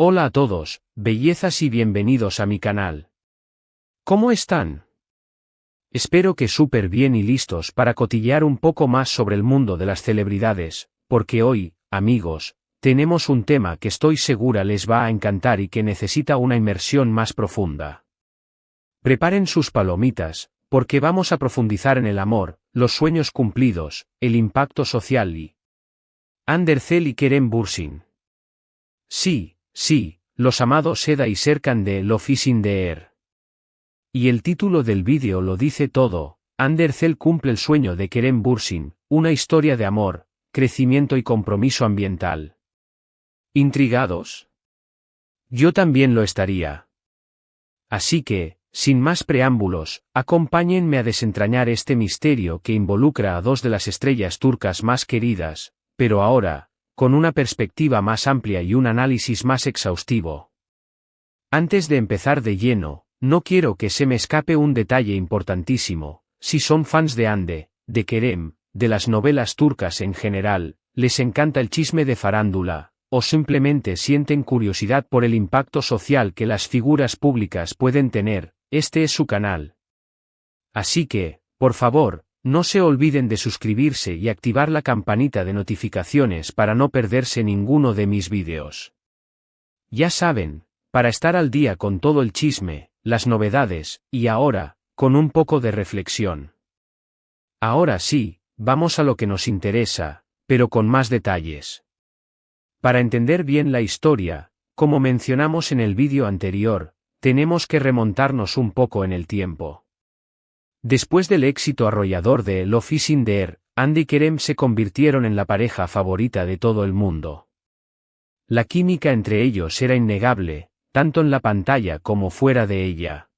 Hola a todos, bellezas y bienvenidos a mi canal. ¿Cómo están? Espero que súper bien y listos para cotillear un poco más sobre el mundo de las celebridades, porque hoy, amigos, tenemos un tema que estoy segura les va a encantar y que necesita una inmersión más profunda. Preparen sus palomitas, porque vamos a profundizar en el amor, los sueños cumplidos, el impacto social y Ander Zel y Kerem Bürsin. Sí, los amados Eda y Serkan de Love is in the Air. Y el título del vídeo lo dice todo, Ander Zel cumple el sueño de Kerem Bürsin, una historia de amor, crecimiento y compromiso ambiental. ¿Intrigados? Yo también lo estaría. Así que, sin más preámbulos, acompáñenme a desentrañar este misterio que involucra a dos de las estrellas turcas más queridas, pero ahora, con una perspectiva más amplia y un análisis más exhaustivo. Antes de empezar de lleno, no quiero que se me escape un detalle importantísimo. Si son fans de Hande, de Kerem, de las novelas turcas en general, les encanta el chisme de farándula, o simplemente sienten curiosidad por el impacto social que las figuras públicas pueden tener, este es su canal. Así que, por favor, no se olviden de suscribirse y activar la campanita de notificaciones para no perderse ninguno de mis vídeos. Ya saben, para estar al día con todo el chisme, las novedades, y ahora, con un poco de reflexión. Ahora sí, vamos a lo que nos interesa, pero con más detalles. Para entender bien la historia, como mencionamos en el vídeo anterior, tenemos que remontarnos un poco en el tiempo. Después del éxito arrollador de Love is in the Air, Hande y Kerem se convirtieron en la pareja favorita de todo el mundo. La química entre ellos era innegable, tanto en la pantalla como fuera de ella.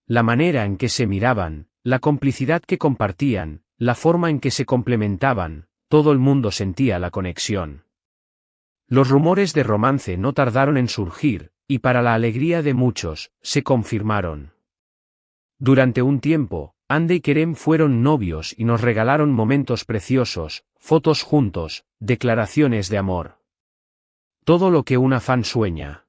La manera en que se miraban, la complicidad que compartían, la forma en que se complementaban, todo el mundo sentía la conexión. Los rumores de romance no tardaron en surgir, y para la alegría de muchos, se confirmaron. Durante un tiempo, Hande y Kerem fueron novios y nos regalaron momentos preciosos, fotos juntos, declaraciones de amor. Todo lo que una fan sueña.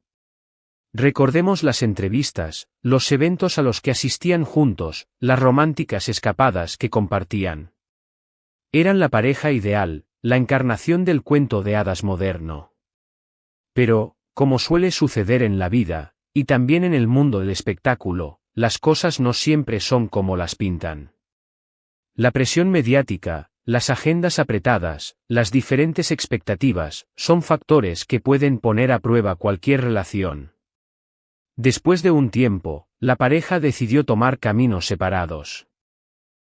Recordemos las entrevistas, los eventos a los que asistían juntos, las románticas escapadas que compartían. Eran la pareja ideal, la encarnación del cuento de hadas moderno. Pero, como suele suceder en la vida, y también en el mundo del espectáculo, las cosas no siempre son como las pintan. La presión mediática, las agendas apretadas, las diferentes expectativas, son factores que pueden poner a prueba cualquier relación. Después de un tiempo, la pareja decidió tomar caminos separados.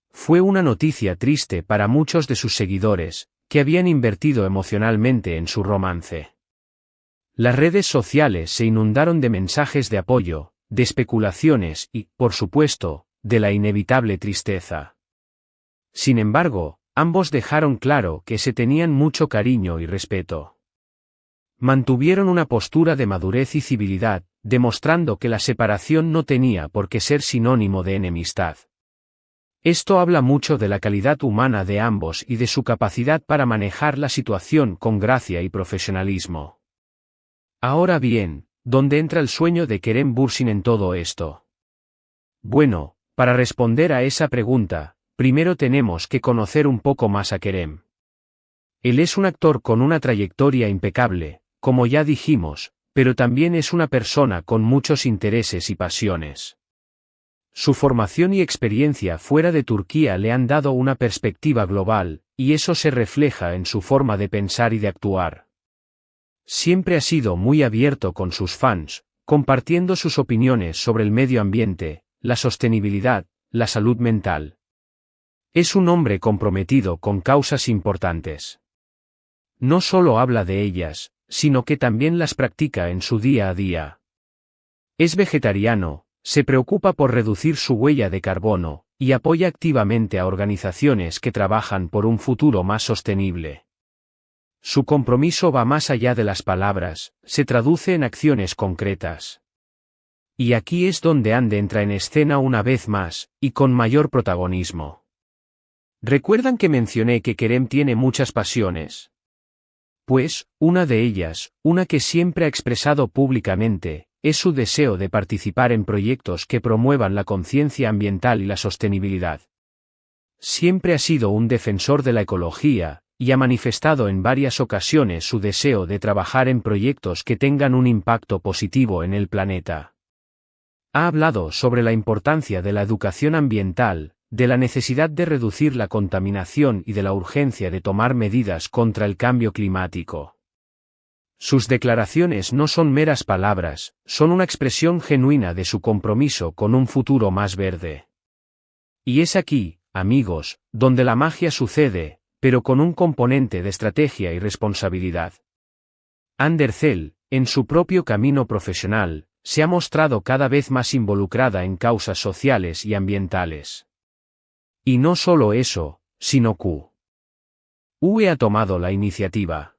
Fue una noticia triste para muchos de sus seguidores, que habían invertido emocionalmente en su romance. Las redes sociales se inundaron de mensajes de apoyo, de especulaciones y, por supuesto, de la inevitable tristeza. Sin embargo, ambos dejaron claro que se tenían mucho cariño y respeto. Mantuvieron una postura de madurez y civilidad, demostrando que la separación no tenía por qué ser sinónimo de enemistad. Esto habla mucho de la calidad humana de ambos y de su capacidad para manejar la situación con gracia y profesionalismo. Ahora bien, ¿dónde entra el sueño de Kerem Bürsin en todo esto? Bueno, para responder a esa pregunta, primero tenemos que conocer un poco más a Kerem. Él es un actor con una trayectoria impecable, como ya dijimos, pero también es una persona con muchos intereses y pasiones. Su formación y experiencia fuera de Turquía le han dado una perspectiva global, y eso se refleja en su forma de pensar y de actuar. Siempre ha sido muy abierto con sus fans, compartiendo sus opiniones sobre el medio ambiente, la sostenibilidad, la salud mental. Es un hombre comprometido con causas importantes. No solo habla de ellas, sino que también las practica en su día a día. Es vegetariano, se preocupa por reducir su huella de carbono, y apoya activamente a organizaciones que trabajan por un futuro más sostenible. Su compromiso va más allá de las palabras, se traduce en acciones concretas. Y aquí es donde Hande entra en escena una vez más, y con mayor protagonismo. ¿Recuerdan que mencioné que Kerem tiene muchas pasiones? Pues, una de ellas, una que siempre ha expresado públicamente, es su deseo de participar en proyectos que promuevan la conciencia ambiental y la sostenibilidad. Siempre ha sido un defensor de la ecología, y ha manifestado en varias ocasiones su deseo de trabajar en proyectos que tengan un impacto positivo en el planeta. Ha hablado sobre la importancia de la educación ambiental, de la necesidad de reducir la contaminación y de la urgencia de tomar medidas contra el cambio climático. Sus declaraciones no son meras palabras, son una expresión genuina de su compromiso con un futuro más verde. Y es aquí, amigos, donde la magia sucede, pero con un componente de estrategia y responsabilidad. Ander Zell, en su propio camino profesional, se ha mostrado cada vez más involucrada en causas sociales y ambientales. Y no solo eso, sino que UE ha tomado la iniciativa.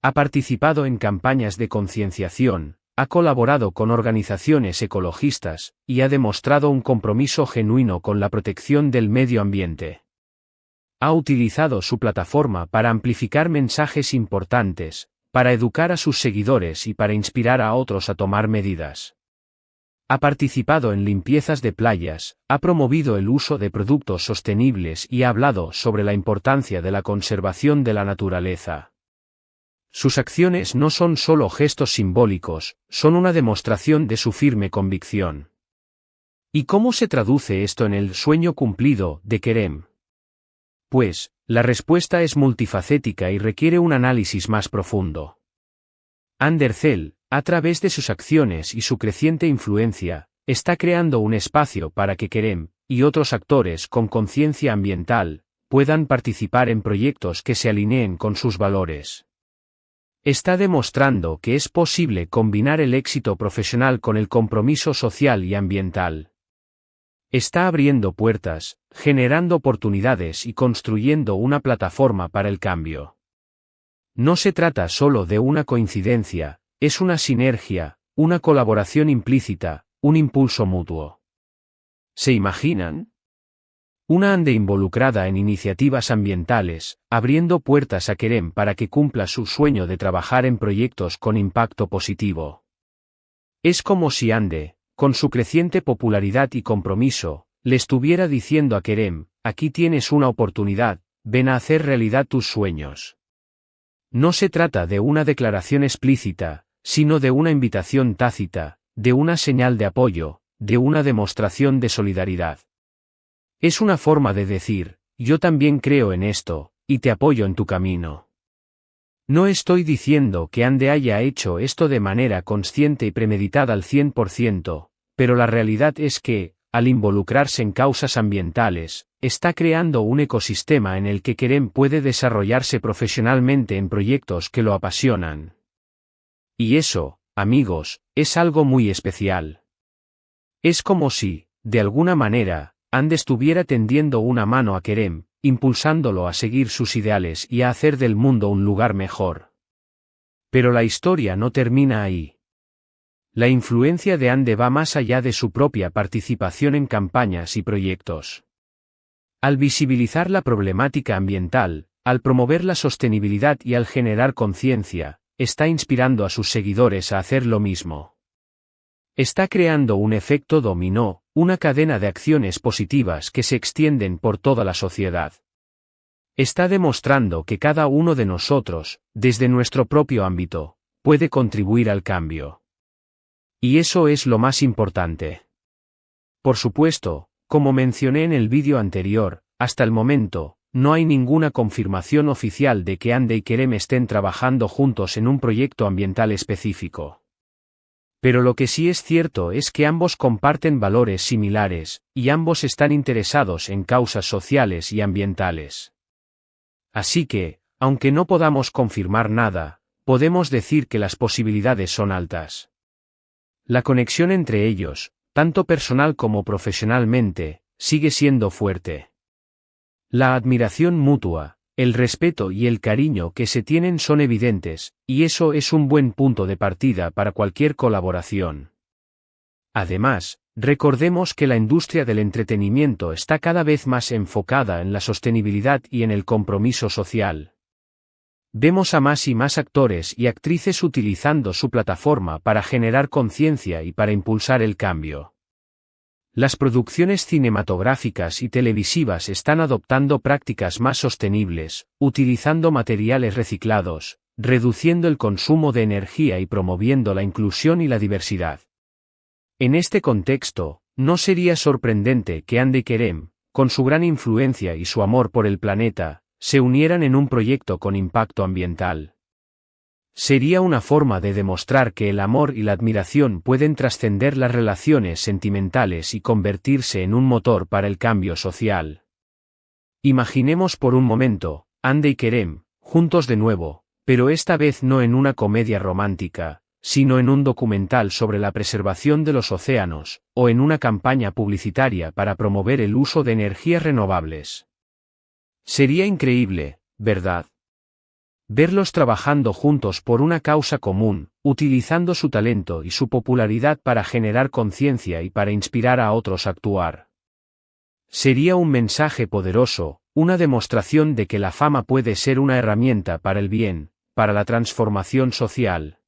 Ha participado en campañas de concienciación, ha colaborado con organizaciones ecologistas, y ha demostrado un compromiso genuino con la protección del medio ambiente. Ha utilizado su plataforma para amplificar mensajes importantes, para educar a sus seguidores y para inspirar a otros a tomar medidas. Ha participado en limpiezas de playas, ha promovido el uso de productos sostenibles y ha hablado sobre la importancia de la conservación de la naturaleza. Sus acciones no son solo gestos simbólicos, son una demostración de su firme convicción. ¿Y cómo se traduce esto en el sueño cumplido de Kerem? Pues, la respuesta es multifacética y requiere un análisis más profundo. Ander Zell, a través de sus acciones y su creciente influencia, está creando un espacio para que Kerem, y otros actores con conciencia ambiental, puedan participar en proyectos que se alineen con sus valores. Está demostrando que es posible combinar el éxito profesional con el compromiso social y ambiental. Está abriendo puertas, generando oportunidades y construyendo una plataforma para el cambio. No se trata solo de una coincidencia, es una sinergia, una colaboración implícita, un impulso mutuo. ¿Se imaginan? Una Ande involucrada en iniciativas ambientales, abriendo puertas a Kerem para que cumpla su sueño de trabajar en proyectos con impacto positivo. Es como si Ande, con su creciente popularidad y compromiso, le estuviera diciendo a Kerem, aquí tienes una oportunidad, ven a hacer realidad tus sueños. No se trata de una declaración explícita, sino de una invitación tácita, de una señal de apoyo, de una demostración de solidaridad. Es una forma de decir, yo también creo en esto, y te apoyo en tu camino. No estoy diciendo que Ande haya hecho esto de manera consciente y premeditada al 100%, pero la realidad es que, al involucrarse en causas ambientales, está creando un ecosistema en el que Kerem puede desarrollarse profesionalmente en proyectos que lo apasionan. Y eso, amigos, es algo muy especial. Es como si, de alguna manera, Ande estuviera tendiendo una mano a Kerem, impulsándolo a seguir sus ideales y a hacer del mundo un lugar mejor. Pero la historia no termina ahí. La influencia de Ande va más allá de su propia participación en campañas y proyectos. Al visibilizar la problemática ambiental, al promover la sostenibilidad y al generar conciencia, está inspirando a sus seguidores a hacer lo mismo. Está creando un efecto dominó, una cadena de acciones positivas que se extienden por toda la sociedad. Está demostrando que cada uno de nosotros, desde nuestro propio ámbito, puede contribuir al cambio. Y eso es lo más importante. Por supuesto, como mencioné en el vídeo anterior, hasta el momento, no hay ninguna confirmación oficial de que Ande y Kerem estén trabajando juntos en un proyecto ambiental específico. Pero lo que sí es cierto es que ambos comparten valores similares, y ambos están interesados en causas sociales y ambientales. Así que, aunque no podamos confirmar nada, podemos decir que las posibilidades son altas. La conexión entre ellos, tanto personal como profesionalmente, sigue siendo fuerte. La admiración mutua, el respeto y el cariño que se tienen son evidentes, y eso es un buen punto de partida para cualquier colaboración. Además, recordemos que la industria del entretenimiento está cada vez más enfocada en la sostenibilidad y en el compromiso social. Vemos a más y más actores y actrices utilizando su plataforma para generar conciencia y para impulsar el cambio. Las producciones cinematográficas y televisivas están adoptando prácticas más sostenibles, utilizando materiales reciclados, reduciendo el consumo de energía y promoviendo la inclusión y la diversidad. En este contexto, no sería sorprendente que Hande Kerem, con su gran influencia y su amor por el planeta, se unieran en un proyecto con impacto ambiental. Sería una forma de demostrar que el amor y la admiración pueden trascender las relaciones sentimentales y convertirse en un motor para el cambio social. Imaginemos por un momento, Hande y Kerem, juntos de nuevo, pero esta vez no en una comedia romántica, sino en un documental sobre la preservación de los océanos, o en una campaña publicitaria para promover el uso de energías renovables. Sería increíble, ¿verdad? Verlos trabajando juntos por una causa común, utilizando su talento y su popularidad para generar conciencia y para inspirar a otros a actuar. Sería un mensaje poderoso, una demostración de que la fama puede ser una herramienta para el bien, para la transformación social.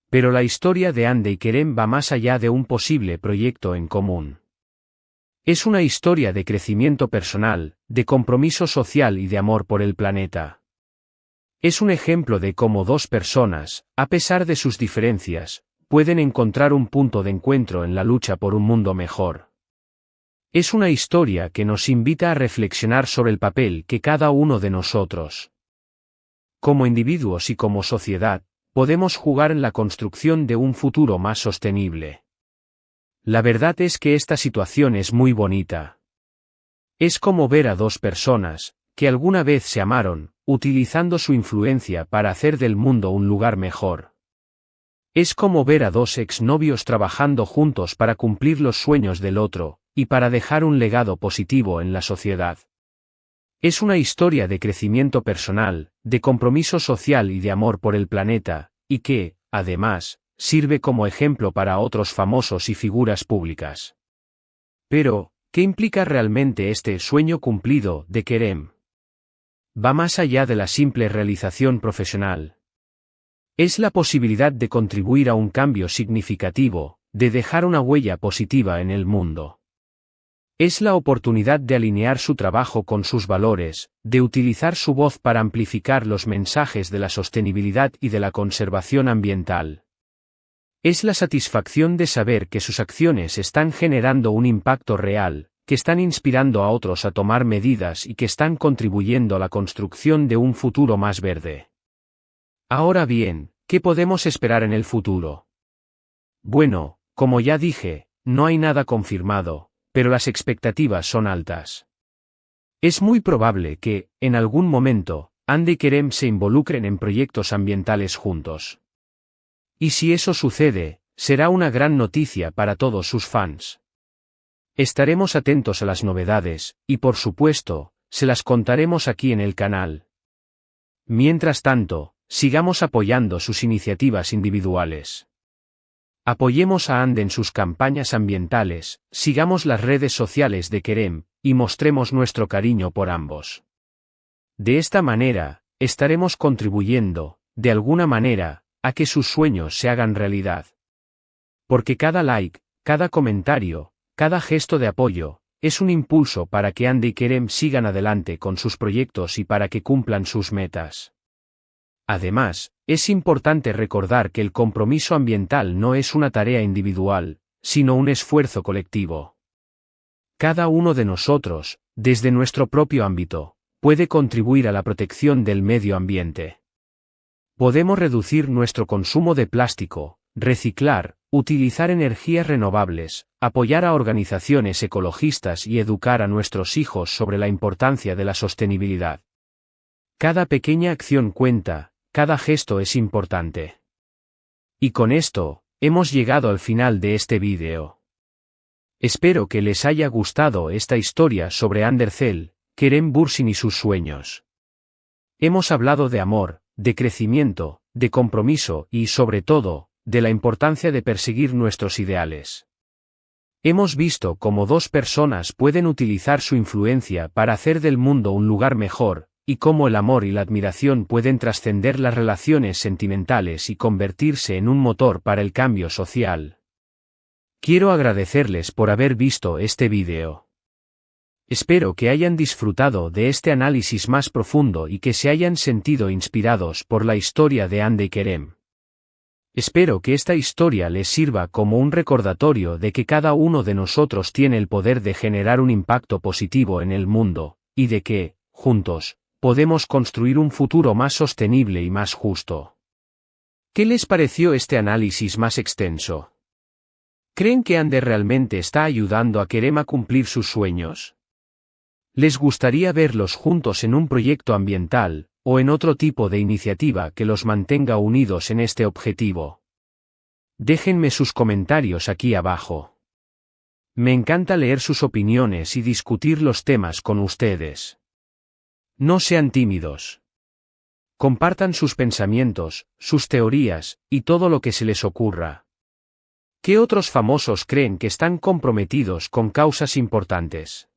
Pero la historia de Hande y Kerem va más allá de un posible proyecto en común. Es una historia de crecimiento personal, de compromiso social y de amor por el planeta. Es un ejemplo de cómo dos personas, a pesar de sus diferencias, pueden encontrar un punto de encuentro en la lucha por un mundo mejor. Es una historia que nos invita a reflexionar sobre el papel que cada uno de nosotros, como individuos y como sociedad, podemos jugar en la construcción de un futuro más sostenible. La verdad es que esta situación es muy bonita. Es como ver a dos personas, que alguna vez se amaron, utilizando su influencia para hacer del mundo un lugar mejor. Es como ver a dos exnovios trabajando juntos para cumplir los sueños del otro, y para dejar un legado positivo en la sociedad. Es una historia de crecimiento personal, de compromiso social y de amor por el planeta, y que, además, sirve como ejemplo para otros famosos y figuras públicas. Pero, ¿qué implica realmente este sueño cumplido de Kerem? Va más allá de la simple realización profesional. Es la posibilidad de contribuir a un cambio significativo, de dejar una huella positiva en el mundo. Es la oportunidad de alinear su trabajo con sus valores, de utilizar su voz para amplificar los mensajes de la sostenibilidad y de la conservación ambiental. Es la satisfacción de saber que sus acciones están generando un impacto real, que están inspirando a otros a tomar medidas y que están contribuyendo a la construcción de un futuro más verde. Ahora bien, ¿qué podemos esperar en el futuro? Bueno, como ya dije, no hay nada confirmado, pero las expectativas son altas. Es muy probable que, en algún momento, Hande y Kerem se involucren en proyectos ambientales juntos. Y si eso sucede, será una gran noticia para todos sus fans. Estaremos atentos a las novedades, y por supuesto, se las contaremos aquí en el canal. Mientras tanto, sigamos apoyando sus iniciativas individuales. Apoyemos a Hande en sus campañas ambientales, sigamos las redes sociales de Kerem, y mostremos nuestro cariño por ambos. De esta manera, estaremos contribuyendo, de alguna manera, a que sus sueños se hagan realidad. Porque cada like, cada comentario, cada gesto de apoyo, es un impulso para que Hande y Kerem sigan adelante con sus proyectos y para que cumplan sus metas. Además, es importante recordar que el compromiso ambiental no es una tarea individual, sino un esfuerzo colectivo. Cada uno de nosotros, desde nuestro propio ámbito, puede contribuir a la protección del medio ambiente. Podemos reducir nuestro consumo de plástico, reciclar, utilizar energías renovables, apoyar a organizaciones ecologistas y educar a nuestros hijos sobre la importancia de la sostenibilidad. Cada pequeña acción cuenta, cada gesto es importante. Y con esto, hemos llegado al final de este vídeo. Espero que les haya gustado esta historia sobre Hande, Kerem Bürsin y sus sueños. Hemos hablado de amor, de crecimiento, de compromiso y, sobre todo, de la importancia de perseguir nuestros ideales. Hemos visto cómo dos personas pueden utilizar su influencia para hacer del mundo un lugar mejor, y cómo el amor y la admiración pueden trascender las relaciones sentimentales y convertirse en un motor para el cambio social. Quiero agradecerles por haber visto este vídeo. Espero que hayan disfrutado de este análisis más profundo y que se hayan sentido inspirados por la historia de Hande y Kerem. Espero que esta historia les sirva como un recordatorio de que cada uno de nosotros tiene el poder de generar un impacto positivo en el mundo, y de que, juntos, podemos construir un futuro más sostenible y más justo. ¿Qué les pareció este análisis más extenso? ¿Creen que Ander realmente está ayudando a Kerem a cumplir sus sueños? ¿Les gustaría verlos juntos en un proyecto ambiental, o en otro tipo de iniciativa que los mantenga unidos en este objetivo? Déjenme sus comentarios aquí abajo. Me encanta leer sus opiniones y discutir los temas con ustedes. No sean tímidos. Compartan sus pensamientos, sus teorías, y todo lo que se les ocurra. ¿Qué otros famosos creen que están comprometidos con causas importantes?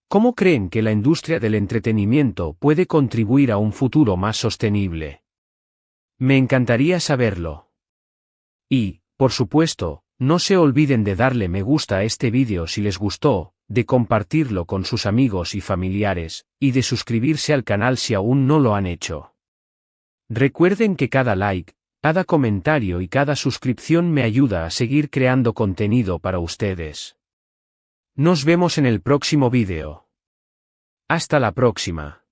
¿Cómo creen que la industria del entretenimiento puede contribuir a un futuro más sostenible? Me encantaría saberlo. Y, por supuesto, no se olviden de darle me gusta a este vídeo si les gustó, de compartirlo con sus amigos y familiares, y de suscribirse al canal si aún no lo han hecho. Recuerden que cada like, cada comentario y cada suscripción me ayuda a seguir creando contenido para ustedes. Nos vemos en el próximo vídeo. Hasta la próxima.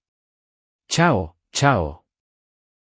Chao, chao.